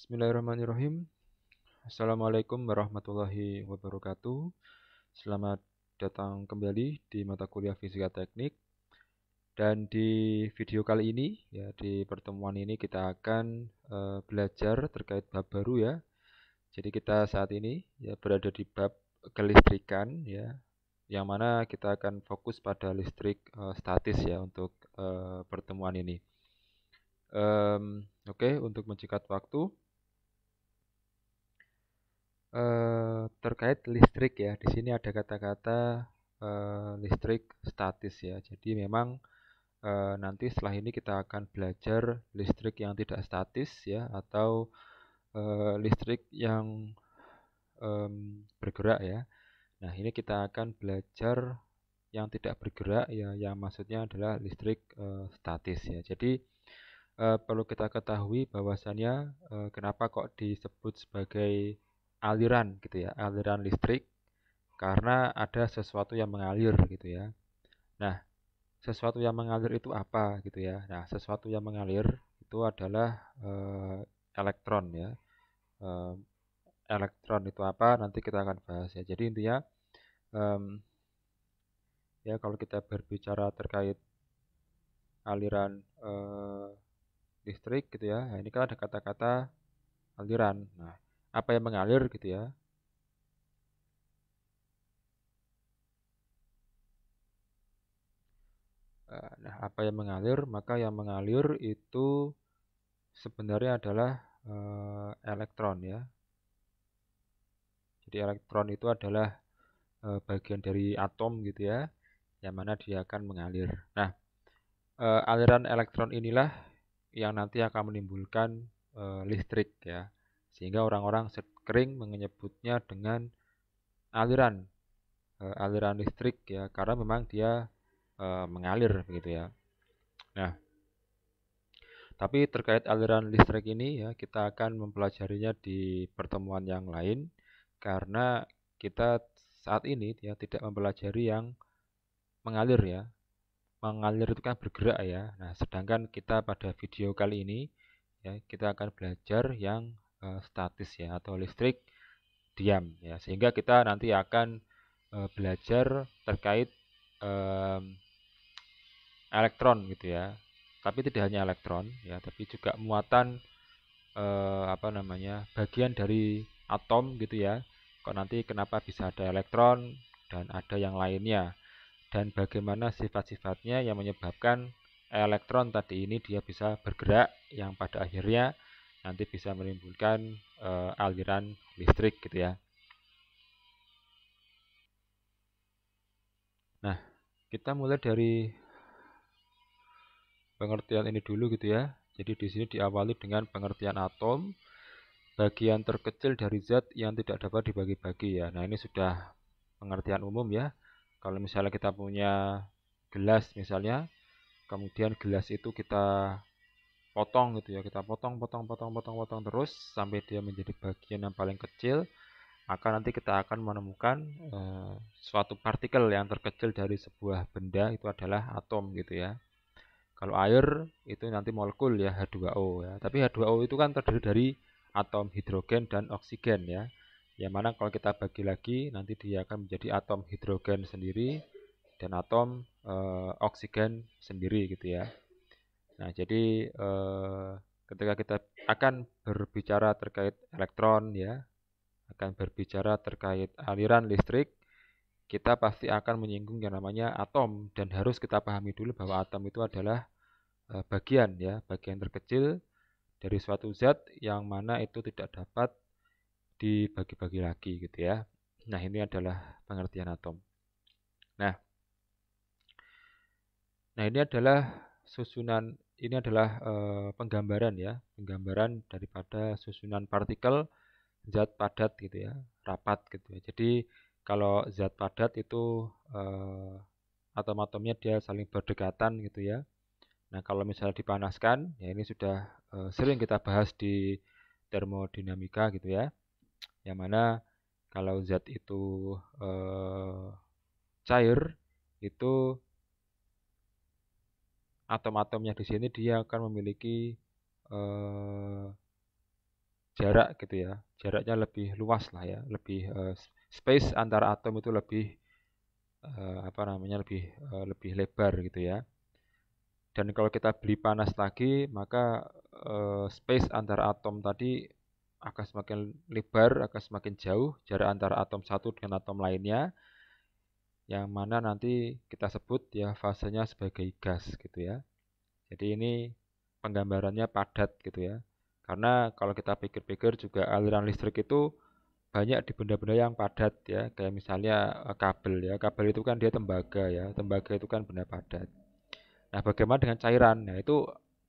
Bismillahirrahmanirrahim. Assalamualaikum warahmatullahi wabarakatuh. Selamat datang kembali di mata kuliah Fisika Teknik. Dan di video kali ini, ya di pertemuan ini kita akan belajar terkait bab baru ya. Jadi kita saat ini ya berada di bab kelistrikan ya, yang mana kita akan fokus pada listrik statis ya untuk pertemuan ini. Oke, untuk mencekat waktu. Terkait listrik ya, di sini ada kata-kata listrik statis ya. Jadi memang nanti setelah ini kita akan belajar listrik yang tidak statis ya, atau listrik yang bergerak ya. Nah, ini kita akan belajar yang tidak bergerak ya, yang maksudnya adalah listrik statis ya. Jadi perlu kita ketahui bahwasannya kenapa kok disebut sebagai aliran gitu ya, aliran listrik, karena ada sesuatu yang mengalir gitu ya. Nah, sesuatu yang mengalir itu apa gitu ya. Nah, sesuatu yang mengalir itu adalah elektron ya. Eh, Elektron itu apa? Nanti kita akan bahas ya. Jadi intinya ya kalau kita berbicara terkait aliran listrik gitu ya. Nah, ini kan ada kata-kata aliran. Nah, apa yang mengalir gitu ya? Nah, apa yang mengalir? Maka yang mengalir itu sebenarnya adalah elektron ya. Jadi elektron itu adalah bagian dari atom gitu ya, yang mana dia akan mengalir. Nah, aliran elektron inilah yang nanti akan menimbulkan listrik ya. Sehingga orang-orang sering menyebutnya dengan aliran aliran listrik ya, karena memang dia mengalir begitu ya. Nah, tapi terkait aliran listrik ini ya, kita akan mempelajarinya di pertemuan yang lain karena kita saat ini ya tidak mempelajari yang mengalir ya. Mengalir itu kan bergerak ya. Nah, sedangkan kita pada video kali ini ya kita akan belajar yang statis ya, atau listrik diam ya. Sehingga kita nanti akan belajar terkait em, elektron gitu ya. Tapi tidak hanya elektron ya, tapi juga muatan apa namanya, bagian dari atom gitu ya. Kok nanti kenapa bisa ada elektron dan ada yang lainnya, dan bagaimana sifat-sifatnya yang menyebabkan elektron tadi ini dia bisa bergerak, yang pada akhirnya nanti bisa menimbulkan aliran listrik gitu ya. Nah, kita mulai dari pengertian ini dulu gitu ya. Jadi di sini diawali dengan pengertian atom, bagian terkecil dari zat yang tidak dapat dibagi-bagi ya. Nah, ini sudah pengertian umum ya. Kalau misalnya kita punya gelas misalnya, kemudian gelas itu kita potong gitu ya, kita potong terus sampai dia menjadi bagian yang paling kecil, maka nanti kita akan menemukan suatu partikel yang terkecil dari sebuah benda, itu adalah atom gitu ya. Kalau air itu nanti molekul ya, H2O ya. Tapi H2O itu kan terdiri dari atom hidrogen dan oksigen ya. Yang mana kalau kita bagi lagi nanti dia akan menjadi atom hidrogen sendiri dan atom oksigen sendiri gitu ya. Nah, jadi ketika kita akan berbicara terkait elektron ya, akan berbicara terkait aliran listrik, kita pasti akan menyinggung yang namanya atom, dan harus kita pahami dulu bahwa atom itu adalah bagian ya, bagian terkecil dari suatu zat yang mana itu tidak dapat dibagi-bagi lagi gitu ya. Nah, ini adalah pengertian atom. Nah, ini adalah susunan, ini adalah penggambaran ya, penggambaran daripada susunan partikel zat padat gitu ya, rapat gitu ya. Jadi kalau zat padat itu atom-atomnya dia saling berdekatan gitu ya. Nah, kalau misalnya dipanaskan, ya ini sudah sering kita bahas di termodinamika gitu ya. Yang mana kalau zat itu cair, itu atom-atomnya di sini dia akan memiliki eh, jarak gitu ya. Jaraknya lebih luas lah ya, lebih space antara atom itu lebih apa namanya lebih lebar gitu ya. Dan kalau kita beli panas lagi, maka space antara atom tadi akan semakin lebar, akan semakin jauh jarak antara atom satu dengan atom lainnya, yang mana nanti kita sebut ya fasenya sebagai gas gitu ya. Jadi ini penggambarannya padat gitu ya. Karena kalau kita pikir-pikir juga aliran listrik itu banyak di benda-benda yang padat ya, kayak misalnya kabel ya. Kabel itu kan dia tembaga ya. Tembaga itu kan benda padat. Nah, bagaimana dengan cairan? Nah, itu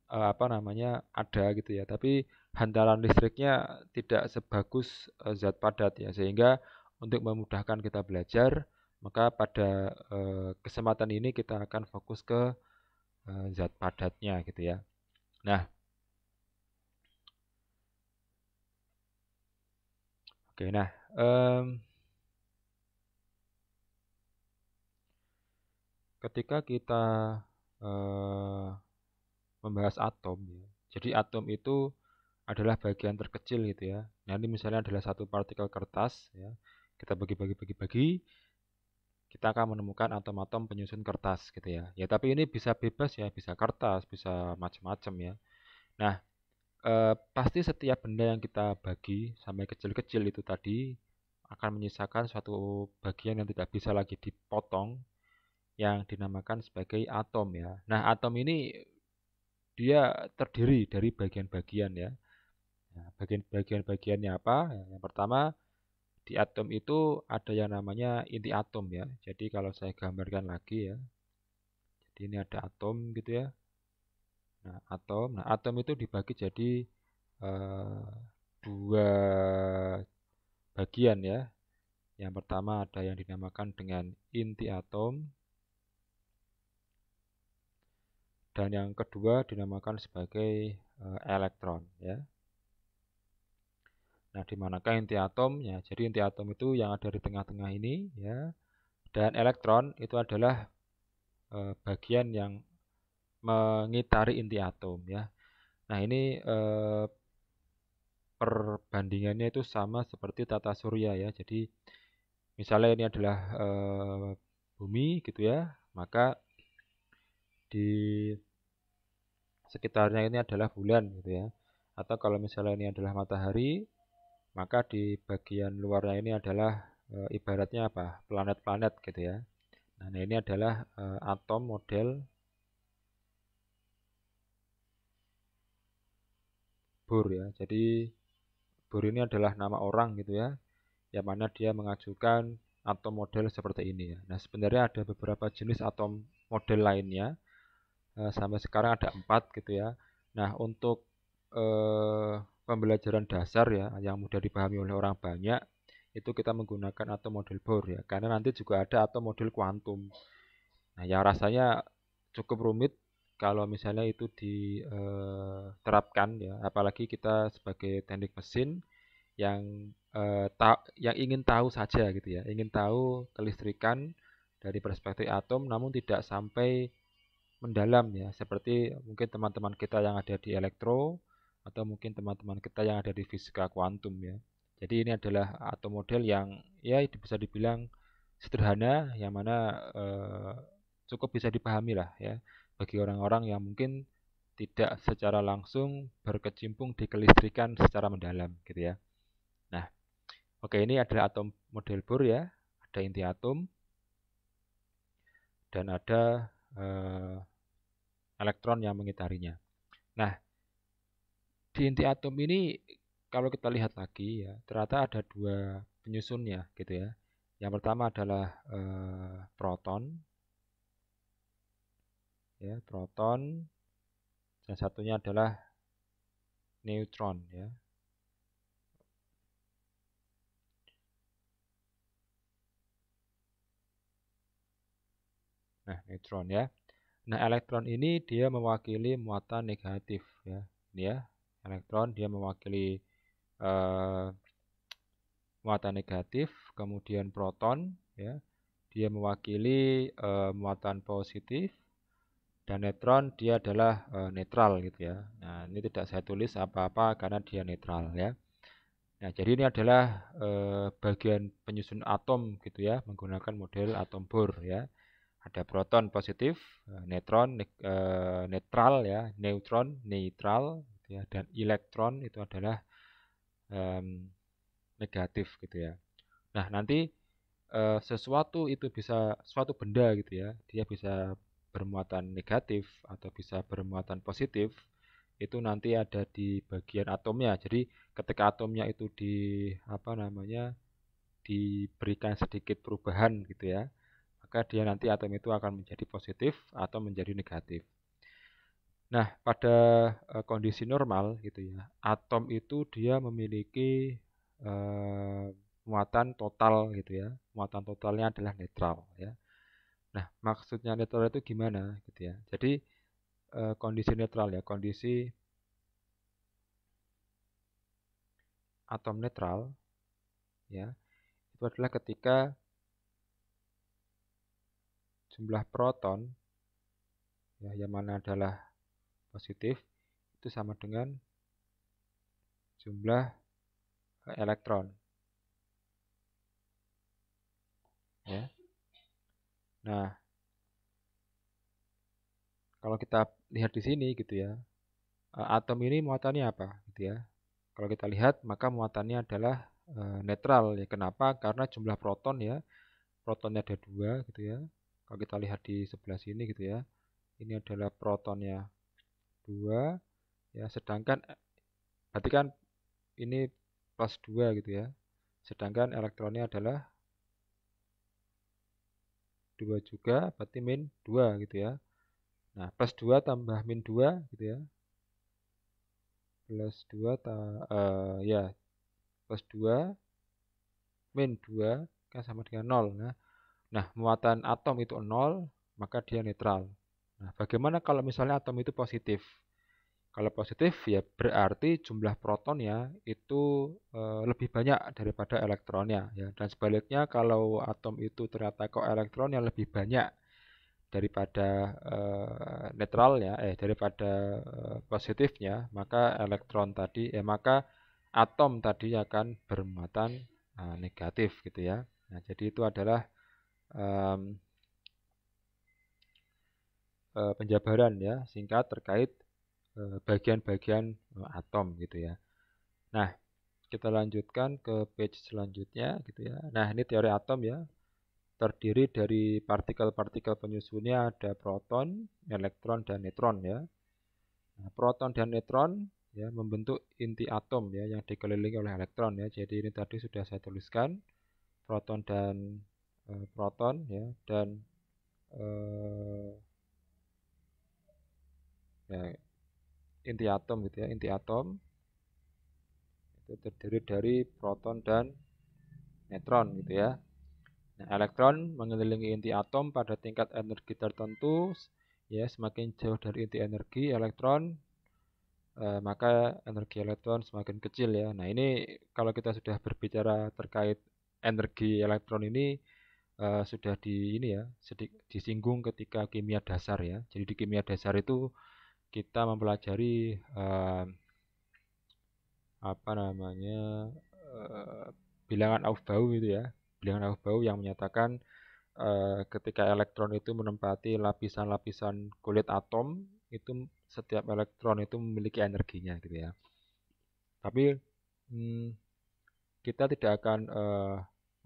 apa namanya ada gitu ya, tapi hantaran listriknya tidak sebagus zat padat ya, sehingga untuk memudahkan kita belajar, maka pada kesempatan ini kita akan fokus ke zat padatnya gitu ya. Nah, oke, nah ketika kita eh, membahas atom ya, jadi atom itu adalah bagian terkecil gitu ya. Nah, ini misalnya adalah satu partikel kertas ya. Kita bagi-bagi, kita akan menemukan atom-atom penyusun kertas gitu ya. Ya, tapi ini bisa bebas ya, bisa kertas, bisa macam-macam ya. Nah, pasti setiap benda yang kita bagi sampai kecil-kecil itu tadi akan menyisakan suatu bagian yang tidak bisa lagi dipotong yang dinamakan sebagai atom ya. Nah, atom ini dia terdiri dari bagian-bagian ya. Nah, bagian-bagiannya apa? Yang pertama, di atom itu ada yang namanya inti atom ya. Jadi kalau saya gambarkan lagi ya. Jadi ini ada atom gitu ya. Nah, atom. Nah, atom itu dibagi jadi eh, dua bagian ya. Yang pertama ada yang dinamakan dengan inti atom dan yang kedua dinamakan sebagai elektron ya. Nah, di manakah inti atom? Ya, jadi inti atom itu yang ada di tengah-tengah ini ya. Dan elektron itu adalah bagian yang mengitari inti atom ya. Nah, ini perbandingannya itu sama seperti tata surya ya. Jadi misalnya ini adalah bumi gitu ya, maka di sekitarnya ini adalah bulan gitu ya. Atau kalau misalnya ini adalah matahari, maka di bagian luarnya ini adalah ibaratnya apa? Planet-planet gitu ya. Nah, ini adalah atom model Bohr ya. Jadi Bohr ini adalah nama orang gitu ya, yang mana dia mengajukan atom model seperti ini ya. Nah, sebenarnya ada beberapa jenis atom model lainnya. Sampai sekarang ada 4 gitu ya. Nah, untuk pembelajaran dasar ya, yang mudah dipahami oleh orang banyak, itu kita menggunakan atom model Bohr ya. Karena nanti juga ada atom model kuantum. Nah, yang rasanya cukup rumit kalau misalnya itu diterapkan ya, apalagi kita sebagai teknik mesin yang yang ingin tahu saja gitu ya, ingin tahu kelistrikan dari perspektif atom, namun tidak sampai mendalam ya, seperti mungkin teman-teman kita yang ada di elektro atau mungkin teman-teman kita yang ada di fisika kuantum ya. Jadi ini adalah atom model yang ya bisa dibilang sederhana, yang mana cukup bisa dipahami lah ya bagi orang-orang yang mungkin tidak secara langsung berkecimpung di kelistrikan secara mendalam gitu ya. Nah, oke, ini adalah atom model Bohr ya, ada inti atom dan ada elektron yang mengitarinya. Nah, di inti atom ini kalau kita lihat lagi ya, ternyata ada dua penyusunnya gitu ya. Yang pertama adalah proton, ya proton, dan satunya adalah neutron ya. Nah, neutron ya. Nah, elektron ini dia mewakili muatan negatif ya. Ini ya, elektron dia mewakili eh, muatan negatif, kemudian proton ya, dia mewakili muatan positif, dan neutron dia adalah netral gitu ya. Nah, ini tidak saya tulis apa-apa karena dia netral ya. Nah, jadi ini adalah bagian penyusun atom gitu ya, menggunakan model atom Bohr ya. Ada proton positif, neutron netral ya, neutron netral gitu ya, dan elektron itu adalah em, negatif gitu ya. Nah, nanti sesuatu itu bisa suatu benda gitu ya, dia bisa bermuatan negatif atau bisa bermuatan positif, itu nanti ada di bagian atomnya. Jadi ketika atomnya itu di apa namanya diberikan sedikit perubahan gitu ya, maka dia nanti atom itu akan menjadi positif atau menjadi negatif. Nah, pada kondisi normal gitu ya, atom itu dia memiliki eh, muatan total gitu ya. Muatan totalnya adalah netral ya. Nah, maksudnya netral itu gimana gitu ya. Jadi kondisi netral ya, kondisi atom netral ya, itu adalah ketika jumlah proton ya, yang mana adalah positif itu sama dengan jumlah elektron ya. Nah, kalau kita lihat di sini gitu ya, atom ini muatannya apa gitu ya. Kalau kita lihat maka muatannya adalah netral ya. Kenapa? Karena jumlah proton ya, protonnya ada dua gitu ya. Kalau kita lihat di sebelah sini gitu ya, ini adalah protonnya dua ya. Sedangkan berarti kan ini plus dua gitu ya. Sedangkan elektronnya adalah dua juga, berarti min dua gitu ya. Nah, plus 2 tambah min 2 gitu ya. Plus 2 ya, plus 2 min 2 kan sama dengan nol. Nah, muatan atom itu nol, maka dia netral. Nah, bagaimana kalau misalnya atom itu positif? Kalau positif ya berarti jumlah protonnya itu lebih banyak daripada elektronnya ya. Dan sebaliknya kalau atom itu ternyata kok elektronnya lebih banyak daripada netralnya daripada positifnya, maka elektron tadi maka atom tadi akan bermuatan negatif gitu ya. Nah, jadi itu adalah em, penjabaran ya singkat terkait bagian-bagian atom gitu ya. Nah, kita lanjutkan ke page selanjutnya gitu ya. Nah, ini teori atom ya. Terdiri dari partikel-partikel penyusunnya ada proton, elektron, dan neutron ya. Nah, proton dan neutron ya membentuk inti atom ya yang dikelilingi oleh elektron ya. Jadi ini tadi sudah saya tuliskan proton dan proton ya dan eh, ya, inti atom gitu ya. Inti atom itu terdiri dari proton dan neutron gitu ya. Nah, elektron mengelilingi inti atom pada tingkat energi tertentu ya semakin jauh dari inti energi elektron maka energi elektron semakin kecil ya. Nah, ini kalau kita sudah berbicara terkait energi elektron ini sudah ini ya, disinggung ketika kimia dasar ya. Jadi di kimia dasar itu kita mempelajari apa namanya eh, bilangan Aufbau itu ya. Bilangan Aufbau yang menyatakan ketika elektron itu menempati lapisan-lapisan kulit atom itu setiap elektron itu memiliki energinya gitu ya. Tapi hmm, kita tidak akan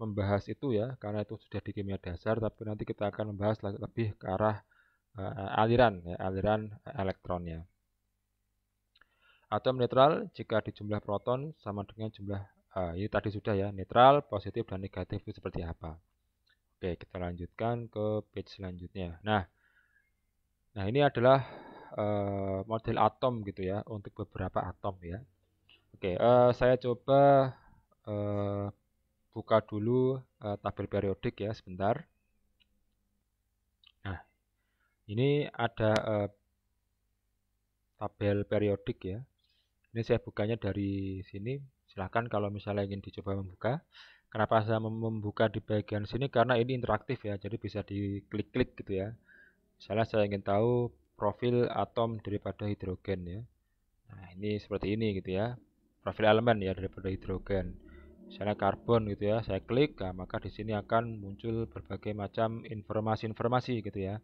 membahas itu ya, karena itu sudah di kimia dasar, tapi nanti kita akan membahas lebih ke arah aliran, ya, aliran elektronnya. Atom netral jika di jumlah proton sama dengan jumlah, ini tadi sudah ya, netral, positif, dan negatif itu seperti apa. Oke, kita lanjutkan ke page selanjutnya. Nah ini adalah model atom gitu ya, untuk beberapa atom ya. Oke, saya coba eh, buka dulu tabel periodik ya sebentar. Nah, ini ada tabel periodik ya. Ini saya bukanya dari sini. Silahkan kalau misalnya ingin dicoba membuka. Kenapa saya membuka di bagian sini? Karena ini interaktif ya, jadi bisa diklik-klik gitu ya. Misalnya saya ingin tahu profil atom daripada hidrogen ya. Nah, ini seperti ini gitu ya. profil elemen ya daripada hidrogen. Misalnya karbon gitu ya, saya klik, nah, maka di sini akan muncul berbagai macam informasi-informasi gitu ya.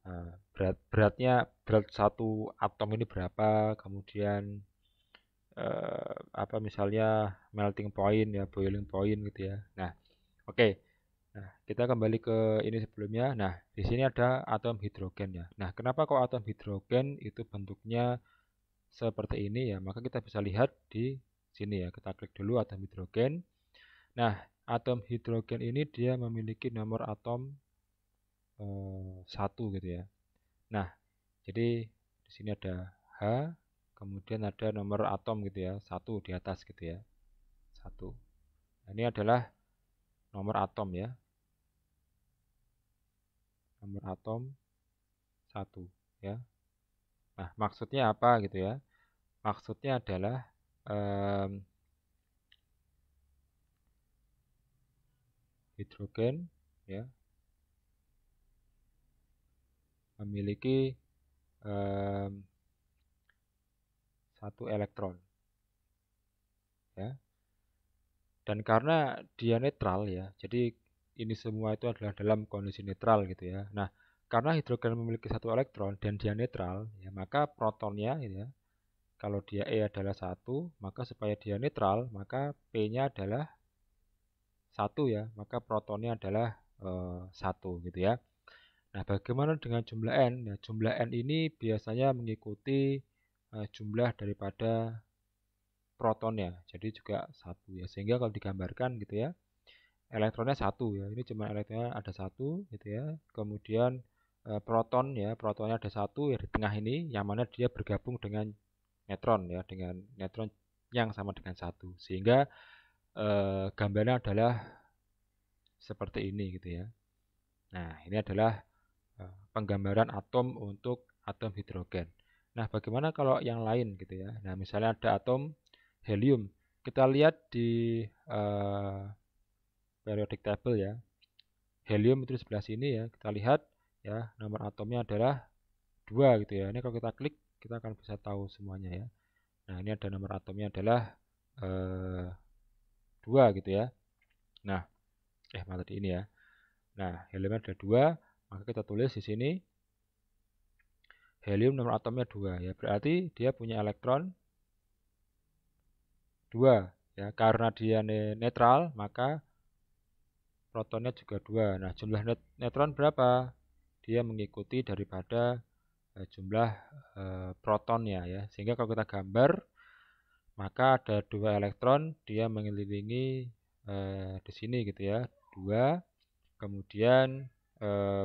Nah, berat satu atom ini berapa, kemudian apa misalnya melting point ya, boiling point gitu ya. Nah, oke. Nah, kita kembali ke ini sebelumnya. Nah, di sini ada atom hidrogen ya. Nah, kenapa kok atom hidrogen itu bentuknya seperti ini ya? Maka kita bisa lihat di sini ya. Kita klik dulu atom hidrogen. Nah, atom hidrogen ini dia memiliki nomor atom 1 gitu ya. Nah, jadi di sini ada H, kemudian ada nomor atom gitu ya, 1 di atas gitu ya. 1. Nah, ini adalah nomor atom ya. Nomor atom 1 ya. Nah, maksudnya apa gitu ya? Maksudnya adalah hidrogen ya memiliki 1 elektron ya. Dan karena dia netral ya, jadi ini semua itu adalah dalam kondisi netral gitu ya. Nah, karena hidrogen memiliki 1 elektron dan dia netral, ya maka protonnya gitu ya, kalau dia E adalah 1, maka supaya dia netral, maka P-nya adalah 1 ya, maka protonnya adalah 1 gitu ya. Nah, bagaimana dengan jumlah N? Nah, jumlah N ini biasanya mengikuti jumlah daripada protonnya, jadi juga 1 ya. Sehingga kalau digambarkan gitu ya, elektronnya 1 ya, ini cuma elektronnya ada 1 gitu ya. Kemudian proton ya, protonnya ada 1 ya di tengah ini, yang mana dia bergabung dengan neutron ya, dengan neutron yang sama dengan 1. Sehingga gambarnya adalah seperti ini gitu ya. Nah, ini adalah penggambaran atom untuk atom hidrogen. Nah, bagaimana kalau yang lain gitu ya? Nah, misalnya ada atom helium. Kita lihat di periodic table ya. Helium itu di sebelah sini ya. Kita lihat ya, nomor atomnya adalah 2 gitu ya. Ini kalau kita klik, kita akan bisa tahu semuanya ya. Nah, ini ada nomor atomnya adalah 2 gitu ya. Nah, mana tadi ini ya. Nah, helium ada 2, maka kita tulis di sini helium nomor atomnya 2 ya. Berarti dia punya elektron 2 ya. Karena dia netral, maka protonnya juga 2. Nah, jumlah neutron berapa? Dia mengikuti daripada jumlah protonnya ya. Sehingga kalau kita gambar, maka ada 2 elektron, dia mengelilingi di sini gitu ya. 2, kemudian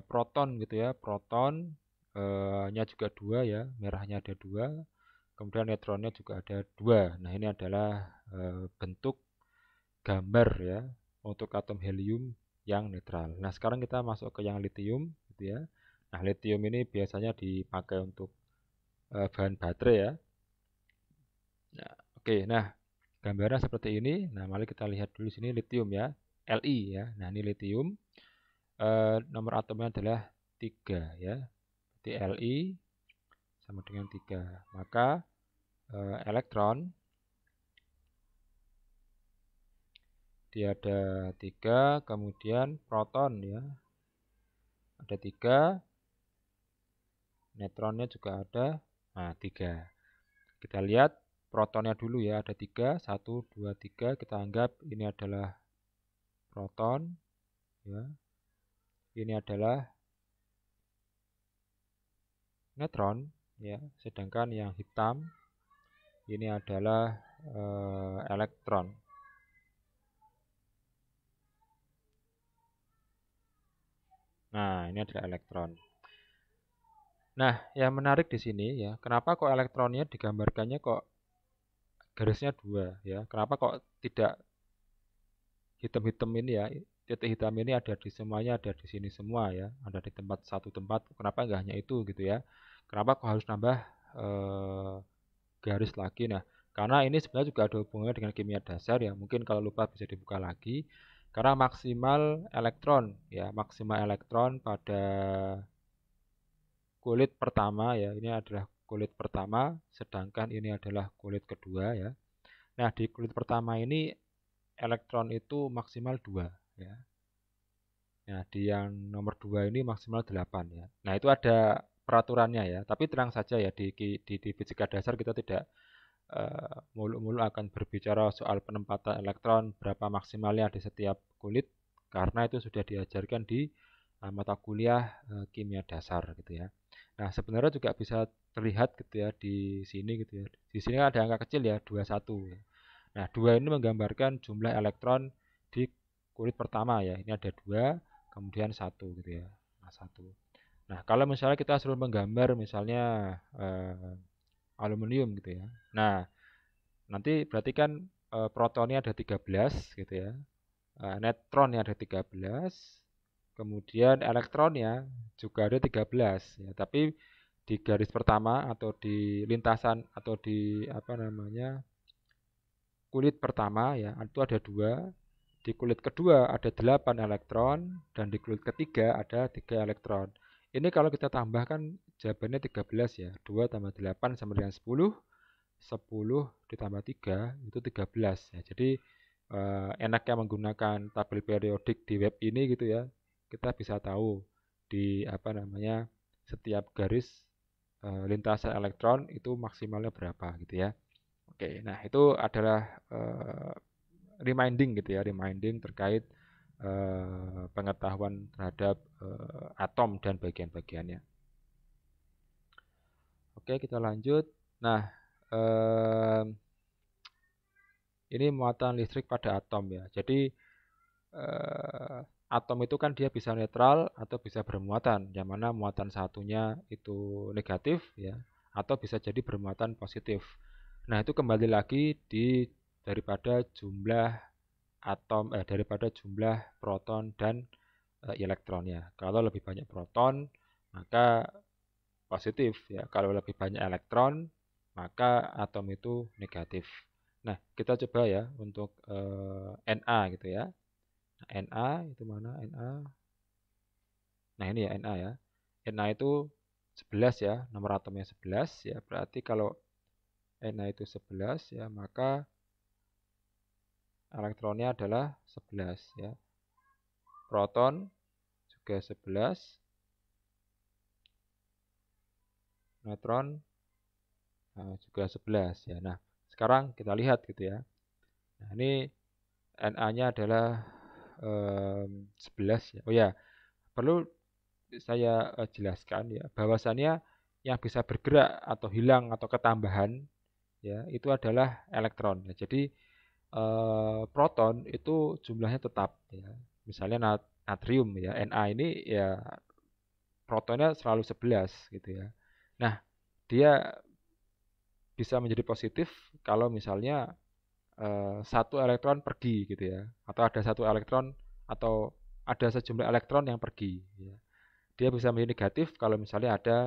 proton gitu ya. Protonnya juga 2 ya, merahnya ada 2. Kemudian neutronnya juga ada 2. Nah, ini adalah bentuk gambar ya untuk atom helium yang netral. Nah, sekarang kita masuk ke yang litium gitu ya. Nah, litium ini biasanya dipakai untuk bahan baterai ya. Nah, oke. Nah, gambarnya seperti ini. Nah, mari kita lihat dulu sini litium ya. Li ya. Nah, ini litium. Nomor atomnya adalah 3 ya. Jadi Li sama dengan 3. Maka elektron dia ada 3, kemudian proton ya. Ada 3, neutronnya juga ada. Nah, 3. Kita lihat protonnya dulu ya, ada 3, 1, 2, 3. Kita anggap ini adalah proton ya. Ini adalah neutron ya, sedangkan yang hitam ini adalah elektron. Nah, ini adalah elektron. Nah, yang menarik di sini ya, kenapa kok elektronnya digambarkannya kok garisnya 2 ya? Kenapa kok tidak hitam-hitam ini ya? Titik hitam ini ada di semuanya, ada di sini semua ya, ada di satu tempat. Kenapa nggak hanya itu gitu ya? Kenapa kok harus nambah garis lagi? Nah, karena ini sebenarnya juga ada hubungannya dengan kimia dasar ya. Mungkin kalau lupa bisa dibuka lagi. Karena maksimal elektron ya, maksimal elektron pada kulit pertama ya. Ini adalah kulit pertama, sedangkan ini adalah kulit kedua ya. Nah, di kulit pertama ini elektron itu maksimal 2 ya. Nah, di yang nomor 2 ini maksimal 8 ya. Nah, itu ada peraturannya ya. Tapi tenang saja ya di fisika dasar kita tidak mulu-mulu akan berbicara soal penempatan elektron berapa maksimalnya di setiap kulit karena itu sudah diajarkan di mata kuliah kimia dasar gitu ya. Nah, sebenarnya juga bisa terlihat gitu ya di sini gitu ya. Di sini ada angka kecil ya 21 ya. Nah, 2 ini menggambarkan jumlah elektron di kulit pertama ya. Ini ada 2, kemudian 1 gitu ya. Nah, 1. Nah, kalau misalnya kita suruh menggambar misalnya aluminium gitu ya. Nah, nanti berarti kan protonnya ada 13 gitu ya. Neutronnya ada 13. Kemudian elektronnya juga ada 13 ya. Tapi di garis pertama atau di lintasan atau di apa namanya kulit pertama ya itu ada 2. Di kulit kedua ada 8 elektron dan di kulit ketiga ada 3 elektron. Ini kalau kita tambahkan jawabannya 13 ya. 2 tambah 8 sama dengan 10. 10 ditambah 3 itu 13 ya. Jadi enaknya menggunakan tabel periodik di web ini gitu ya. Kita bisa tahu di apa namanya setiap garis lintasan elektron itu maksimalnya berapa gitu ya. Oke, nah itu adalah reminding gitu ya, reminding terkait pengetahuan terhadap atom dan bagian-bagiannya. Oke, kita lanjut. Nah, ini muatan listrik pada atom ya. Jadi atom itu kan dia bisa netral atau bisa bermuatan, yang mana muatan satunya itu negatif ya, atau bisa jadi bermuatan positif. Nah, itu kembali lagi daripada jumlah daripada jumlah proton dan elektronnya. Kalau lebih banyak proton, maka positif ya. Kalau lebih banyak elektron, maka atom itu negatif. Nah, kita coba ya untuk Na gitu ya. Nah, Na itu mana Na? Nah, ini ya Na ya. Na itu 11 ya, nomor atomnya 11 ya. Berarti kalau Na itu 11 ya, maka elektronnya adalah 11 ya. Proton juga 11, neutron juga 11 ya. Nah, sekarang kita lihat gitu ya. Nah, ini Na-nya adalah 11 ya. Oh ya, perlu saya jelaskan ya, bahwasannya yang bisa bergerak atau hilang atau ketambahan ya, itu adalah elektron. Ya, jadi proton itu jumlahnya tetap ya. Misalnya natrium ya, Na ini ya protonnya selalu 11 gitu ya. Nah, dia bisa menjadi positif kalau misalnya satu elektron pergi gitu ya, atau ada satu elektron atau ada sejumlah elektron yang pergi ya. Dia bisa menjadi negatif kalau misalnya ada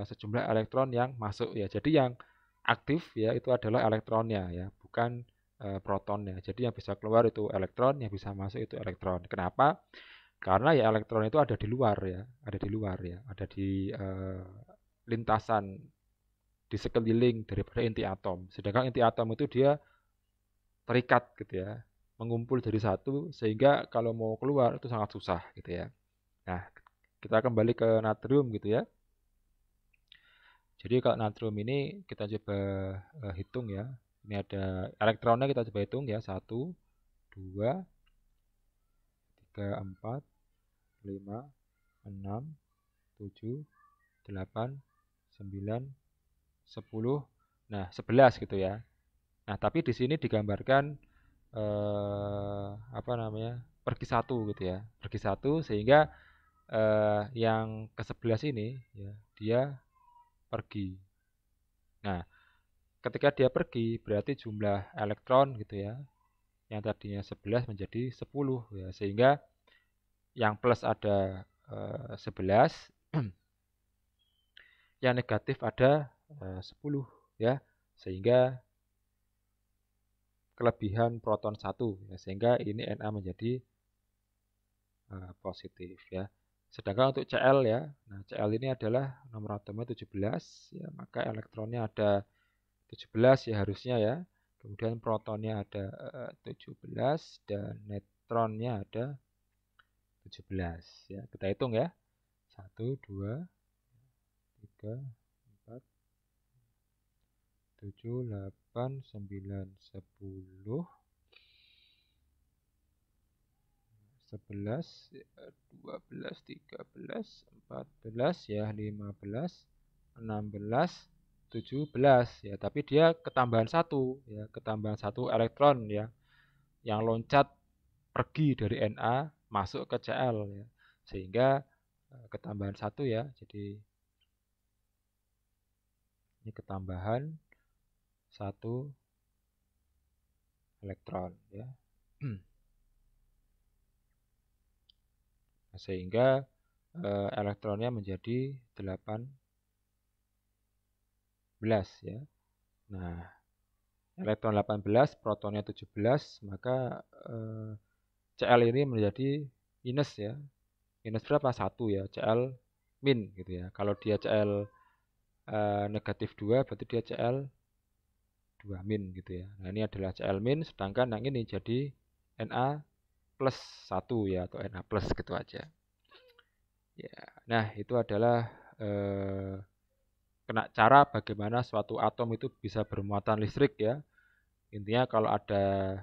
sejumlah elektron yang masuk ya. Jadi yang aktif ya itu adalah elektronnya ya, bukan protonnya. Jadi yang bisa keluar itu elektron, yang bisa masuk itu elektron. Kenapa? Karena ya elektron itu ada di luar ya, ada di luar ya, ada di lintasan di sekeliling daripada inti atom. Sedangkan inti atom itu dia terikat gitu ya, mengumpul jadi satu sehingga kalau mau keluar itu sangat susah gitu ya. Nah, kita kembali ke natrium gitu ya. Jadi kalau natrium ini kita coba hitung ya. Ini ada elektronnya kita coba hitung ya. 1, 2, 3, 4, 5, 6, 7, 8, 9, 10. Nah, 11 gitu ya. Nah, tapi di sini digambarkan apa namanya? Pergi satu gitu ya. Pergi satu sehingga yang ke-11 ini ya, dia pergi. Nah, ketika dia pergi berarti jumlah elektron gitu ya, yang tadinya 11 menjadi 10 ya, sehingga yang plus ada 11, yang negatif ada 10 ya, sehingga kelebihan proton 1 ya, sehingga ini Na menjadi positif ya. Sedangkan untuk Cl ya, nah Cl ini adalah nomor atomnya 17 ya, maka elektronnya ada 17 ya harusnya ya. Kemudian protonnya ada 17 dan neutronnya ada 17 ya. Kita hitung ya. 1 2 3 4 7 8 9 10 11 12 13 14 ya, 15 16 17 ya, tapi dia ketambahan satu ya, ketambahan satu elektron ya, yang loncat pergi dari Na masuk ke Cl ya, sehingga ketambahan satu ya, jadi ini ketambahan satu elektron ya. Sehingga elektronnya menjadi 18 ya. Nah, elektron 18, protonnya 17, maka Cl ini menjadi minus ya. Minus berapa? 1 ya, Cl min gitu ya. Kalau dia Cl negatif 2, berarti dia Cl 2 min gitu ya. Nah, ini adalah Cl min, sedangkan yang ini jadi Na plus 1 ya, atau Na plus gitu aja. Ya, nah itu adalah cara bagaimana suatu atom itu bisa bermuatan listrik ya. Intinya kalau ada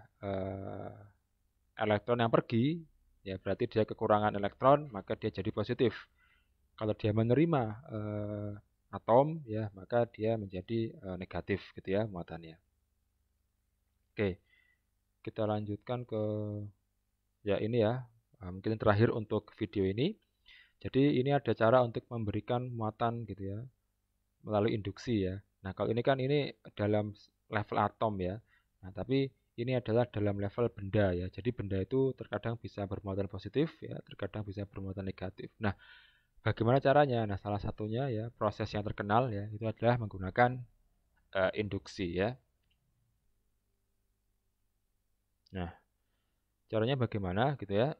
elektron yang pergi, ya berarti dia kekurangan elektron, maka dia jadi positif. Kalau dia menerima atom, ya maka dia menjadi negatif gitu ya muatannya. Oke, kita lanjutkan ke ya ini ya, mungkin terakhir untuk video ini. Jadi ini ada cara untuk memberikan muatan gitu ya, melalui induksi ya. Nah, kalau ini kan ini dalam level atom ya. Nah, tapi ini adalah dalam level benda ya. Jadi benda itu terkadang bisa bermuatan positif ya, terkadang bisa bermuatan negatif. Nah, bagaimana caranya? Nah, salah satunya ya proses yang terkenal ya, itu adalah menggunakan induksi ya. Nah, caranya bagaimana gitu ya?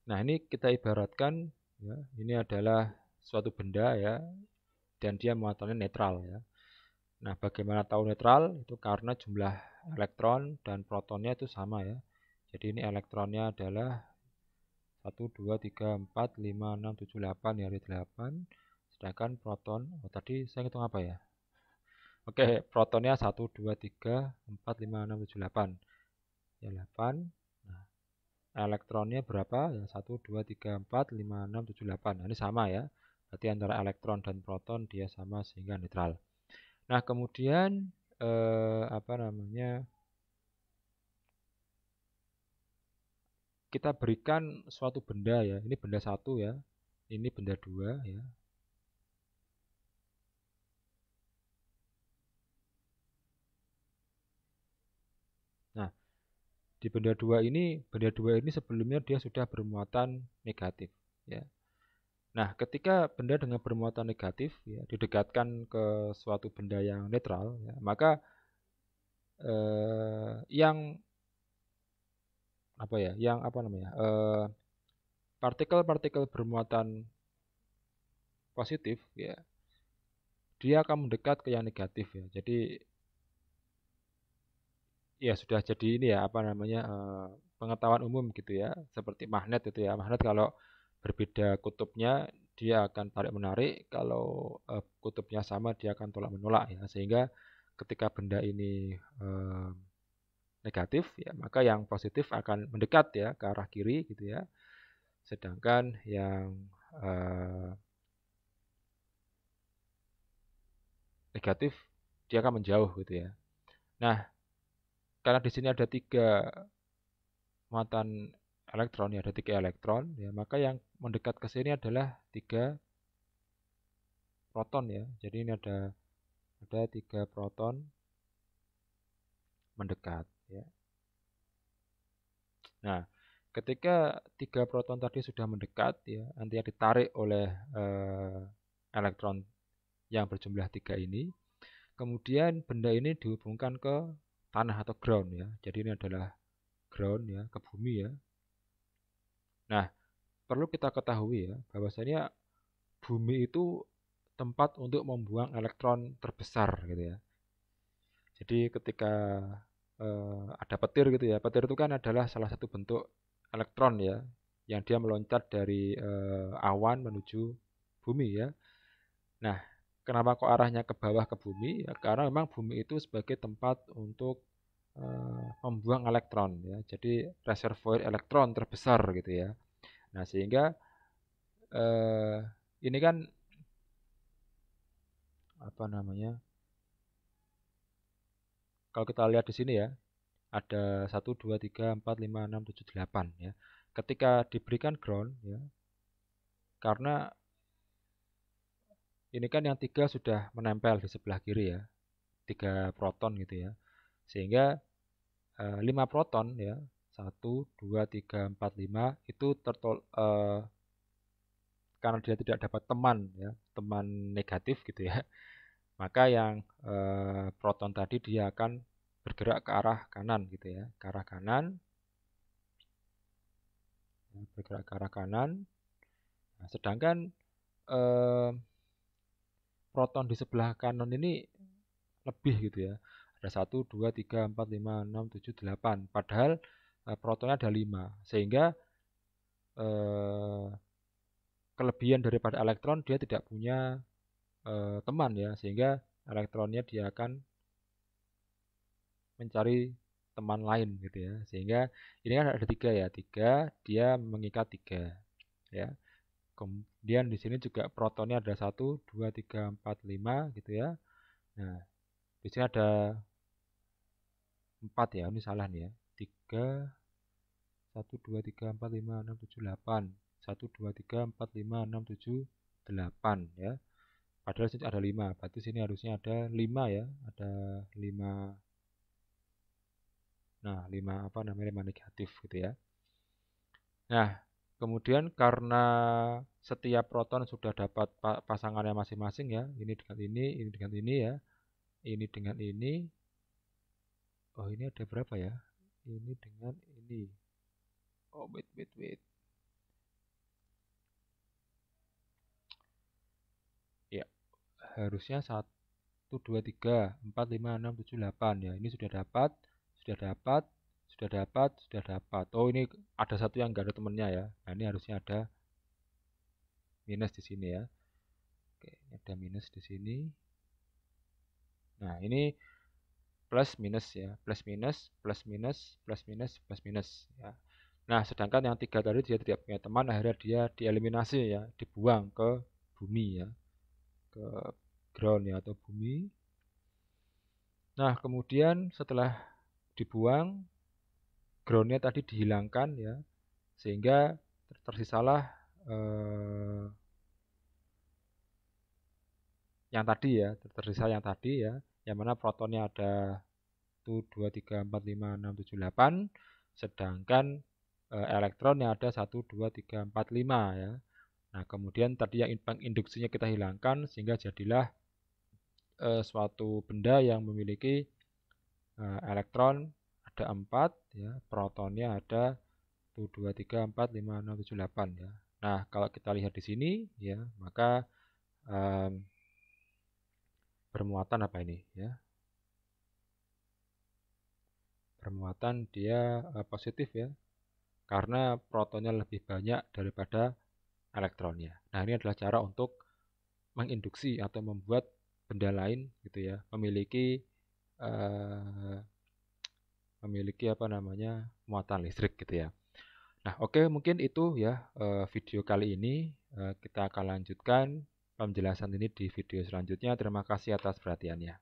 Nah, ini kita ibaratkan ya, ini adalah suatu benda ya, dan dia muatannya netral ya. Nah, bagaimana tahu netral? Itu karena jumlah elektron dan protonnya itu sama ya. Jadi ini elektronnya adalah 1, 2, 3, 4, 5, 6, 7, 8 ya, 8. Sedangkan proton, tadi saya hitung apa ya? Oke, protonnya 1, 2, 3, 4, 5, 6, 7, 8. Ya, 8. Nah, elektronnya berapa? Ya, 1, 2, 3, 4, 5, 6, 7, 8. Nah, ini sama ya. Berarti antara elektron dan proton dia sama sehingga netral. Nah, kemudian apa namanya? Kita berikan suatu benda ya. Ini benda 1 ya. Ini benda 2 ya. Nah, di benda 2 ini sebelumnya dia sudah bermuatan negatif ya. Nah, ketika benda dengan bermuatan negatif ya didekatkan ke suatu benda yang netral ya, maka yang apa ya? Yang apa namanya? Partikel-partikel bermuatan positif ya, dia akan mendekat ke yang negatif ya. Jadi ya sudah jadi ini ya apa namanya pengetahuan umum gitu ya, seperti magnet itu ya. Magnet kalau berbeda kutubnya dia akan tarik menarik, kalau kutubnya sama dia akan tolak menolak ya, sehingga ketika benda ini negatif ya, maka yang positif akan mendekat ya ke arah kiri gitu ya, sedangkan yang negatif dia akan menjauh gitu ya. Nah, karena di sini ada 3 muatan elektron ya, ada 3 elektron ya, maka yang mendekat ke sini adalah 3 proton ya. Jadi ini ada 3 proton mendekat ya. Nah, ketika 3 proton tadi sudah mendekat ya, nanti ditarik oleh elektron yang berjumlah 3 ini, kemudian benda ini dihubungkan ke tanah atau ground ya. Jadi ini adalah ground ya, ke bumi ya. Nah, perlu kita ketahui ya, bahwasanya bumi itu tempat untuk membuang elektron terbesar gitu ya. Jadi ketika ada petir gitu ya, petir itu kan adalah salah satu bentuk elektron ya, yang dia meloncat dari awan menuju bumi ya. Nah, kenapa kok arahnya ke bawah ke bumi? Ya, karena memang bumi itu sebagai tempat untuk membuang elektron ya. Jadi reservoir elektron terbesar gitu ya. Nah, sehingga eh, ini kan apa namanya? Kalau kita lihat di sini ya, ada 1, 2, 3, 4, 5, 6, 7, 8 ya. Ketika diberikan ground ya, karena ini kan yang 3 sudah menempel di sebelah kiri ya, 3 proton gitu ya. Sehingga 5 proton ya, 1, 2, 3, 4, 5 itu karena dia tidak dapat teman ya, teman negatif gitu ya. Maka yang proton tadi dia akan bergerak ke arah kanan gitu ya, ke arah kanan, bergerak ke arah kanan. Nah, sedangkan eh, proton di sebelah kanan ini lebih gitu ya. Ada 1, 2, 3, 4, 5, 6, 7, 8. Padahal protonnya ada 5. Sehingga eh, kelebihan daripada elektron dia tidak punya teman ya. Sehingga elektronnya dia akan mencari teman lain gitu ya. Sehingga ini kan ada 3 ya. 3 dia mengikat 3 ya. Kemudian di sini juga protonnya ada 1, 2, 3, 4, 5 gitu ya. Nah, di sini ada 4 ya, ini salah nih ya. 3, 1, 2, 3, 4, 5, 6, 7, 8. 1, 2, 3, 4, 5, 6, 7, 8 ya. Padahal sini ada 5, berarti sini harusnya ada 5 ya. Ada 5, nah 5 apa namanya, 5 negatif gitu ya. Nah, kemudian karena setiap proton sudah dapat pasangannya masing-masing ya. Ini dengan ini dengan ini ya. Ini dengan ini. Oh, ini ada berapa ya? Ini dengan ini. Oh, wait. Ya, harusnya 1, 2, 3, 4, 5, 6, 7, 8 ya. Ini sudah dapat, sudah dapat, sudah dapat, sudah dapat. Oh, ini ada satu yang enggak ada temennya ya. Nah, ini harusnya ada minus di sini ya. Oke, ini ada minus di sini. Nah, ini plus minus ya. Plus minus, plus minus, plus minus, plus minus ya. Nah, sedangkan yang 3 tadi dia tidak punya teman, akhirnya dia dieliminasi ya, dibuang ke bumi ya, ke ground ya atau bumi. Nah, kemudian setelah dibuang, groundnya tadi dihilangkan ya, sehingga tersisalah eh, yang tadi ya, tersisa yang tadi ya, yang mana protonnya ada 1, 2, 3, 4, 5, 6, 7, 8, sedangkan elektronnya ada 1, 2, 3, 4, 5 ya. Nah, kemudian tadi yang induksinya kita hilangkan, sehingga jadilah suatu benda yang memiliki elektron ada 4 ya, protonnya ada 1, 2, 3, 4, 5, 6, 7, 8 ya. Nah, kalau kita lihat di sini ya, maka bermuatan apa ini ya? Bermuatan dia positif ya, karena protonnya lebih banyak daripada elektronnya. Nah, ini adalah cara untuk menginduksi atau membuat benda lain gitu ya, eh, memiliki apa namanya, muatan listrik gitu ya. Nah, oke, mungkin itu ya video kali ini. Kita akan lanjutkan penjelasan ini di video selanjutnya. Terima kasih atas perhatiannya.